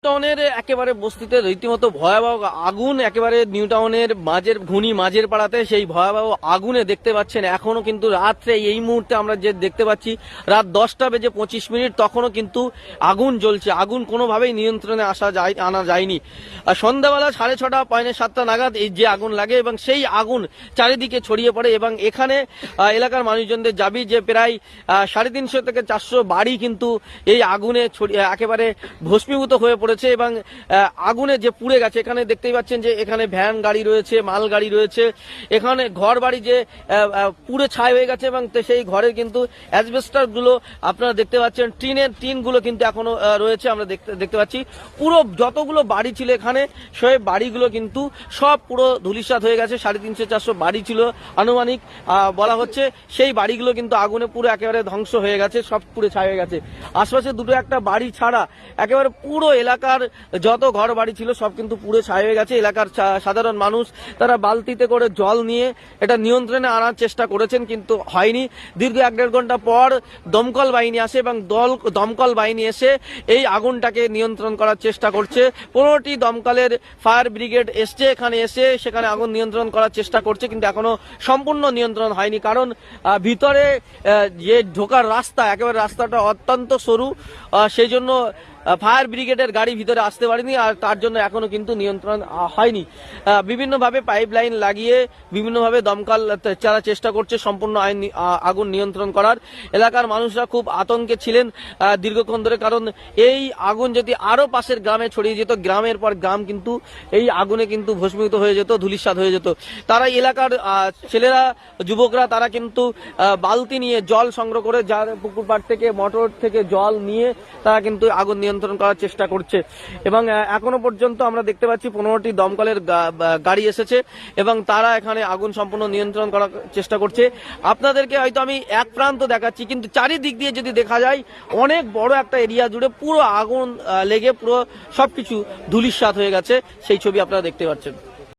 টাউনের একেবারে বস্তিতে রীতিমতো ভয়াবহ আগুন, একেবারে নিউ টাউনের মাঝের পাড়াতে সেই ভয়াবহ আগুনে দেখতে পাচ্ছেন এখনো কিন্তু রাত্রে এই মুহূর্তে আমরা যে দেখতে পাচ্ছি রাত 10:25 তখনও কিন্তু আগুন জ্বলছে। আগুন কোনোভাবেই নিয়ন্ত্রণে আনা যায়নি। সন্ধ্যাবেলা 6:30 6:45 নাগাদ এই যে আগুন লাগে এবং সেই আগুন চারিদিকে ছড়িয়ে পড়ে এবং এখানে এলাকার মানুষজনদের দাবি যে প্রায় 350 থেকে 400 বাড়ি কিন্তু এই আগুনে একেবারে ভস্মীভূত হয়ে পড়েছে এবং আগুনে যে পুড়ে গেছে। এখানে দেখতেই পাচ্ছেন যে এখানে ভ্যান গাড়ি রয়েছে, মাল গাড়ি রয়েছে, এখানে ঘর বাড়ি যে পুড়ে ছাই হয়ে গেছে এবং সেই ঘরের কিন্তু অ্যাসবেস্টস গুলো আপনারা দেখতে পাচ্ছেন, টিনগুলো কিন্তু এখনো রয়েছে আমরা দেখতে পাচ্ছি। পুরো যতগুলো বাড়ি ছিল এখানে সেই বাড়িগুলো কিন্তু সব পুরো ধূলিসাৎ হয়ে গেছে। 350-400 বাড়ি ছিল আনুমানিক বলা হচ্ছে, সেই বাড়িগুলো কিন্তু আগুনে পুরো একেবারে ধ্বংস হয়ে গেছে, সব পুড়ে ছাই হয়ে গেছে। আশপাশে দুটো একটা বাড়ি ছাড়া একেবারে পুরো এলাকার যত ঘর বাড়ি ছিল সব কিন্তু পুরো ছাই হয়ে গেছে। এলাকার সাধারণ মানুষ তারা বালতিতে করে জল নিয়ে এটা নিয়ন্ত্রণে আনার চেষ্টা করেছেন কিন্তু হয়নি। দীর্ঘ 1-1.5 ঘন্টা পর দমকল বাহিনী আসে এবং দমকল বাহিনী এসে এই আগুনটাকে নিয়ন্ত্রণ করার চেষ্টা করছে। 15টি দমকলের ফায়ার ব্রিগেড এসছে, এখানে এসে সেখানে আগুন নিয়ন্ত্রণ করার চেষ্টা করছে কিন্তু এখনো সম্পূর্ণ নিয়ন্ত্রণ হয়নি। কারণ ভিতরে যে ঢোকার রাস্তা একেবারে রাস্তাটা অত্যন্ত সরু, সেই জন্য ফায়ার ব্রিগেডের গাড়ি ভিতরে আসতে পারেনি আর তার জন্য এখনো কিন্তু নিয়ন্ত্রণ হয়নি। বিভিন্নভাবে পাইপ লাইন লাগিয়ে বিভিন্নভাবে দমকল যারা চেষ্টা করছে সম্পূর্ণ আগুন নিয়ন্ত্রণ করার। এলাকার মানুষরা খুব আতঙ্কে ছিলেন দীর্ঘক্ষণ ধরে, কারণ এই আগুন যদি আরো পাশের গ্রামে ছড়িয়ে যেত, গ্রামের পর গ্রাম কিন্তু এই আগুনে কিন্তু ভস্মীভূত হয়ে যেত, ধূলিসাৎ হয়ে যেত। তারা এলাকার ছেলেরা, যুবকরা তারা কিন্তু বালতি নিয়ে জল সংগ্রহ করে, যার পুকুর পাড় থেকে মোটর থেকে জল নিয়ে তারা কিন্তু আগুন নিয়ন্ত্রণ করার চেষ্টা করছে। এবং এখনো পর্যন্ত আমরা দেখতে পাচ্ছি 15টি দমকলের গাড়ি এসেছে এবং তারা এখানে আগুন সম্পূর্ণ নিয়ন্ত্রণ করার চেষ্টা করছে। আপনাদেরকে হয়তো আমি এক প্রান্ত দেখাচ্ছি কিন্তু চারিদিক দিয়ে যদি দেখা যায় অনেক বড় একটা এরিয়া জুড়ে পুরো আগুন লেগে পুরো সবকিছু ধূলিসাৎ হয়ে গেছে, সেই ছবি আপনারা দেখতে পাচ্ছেন।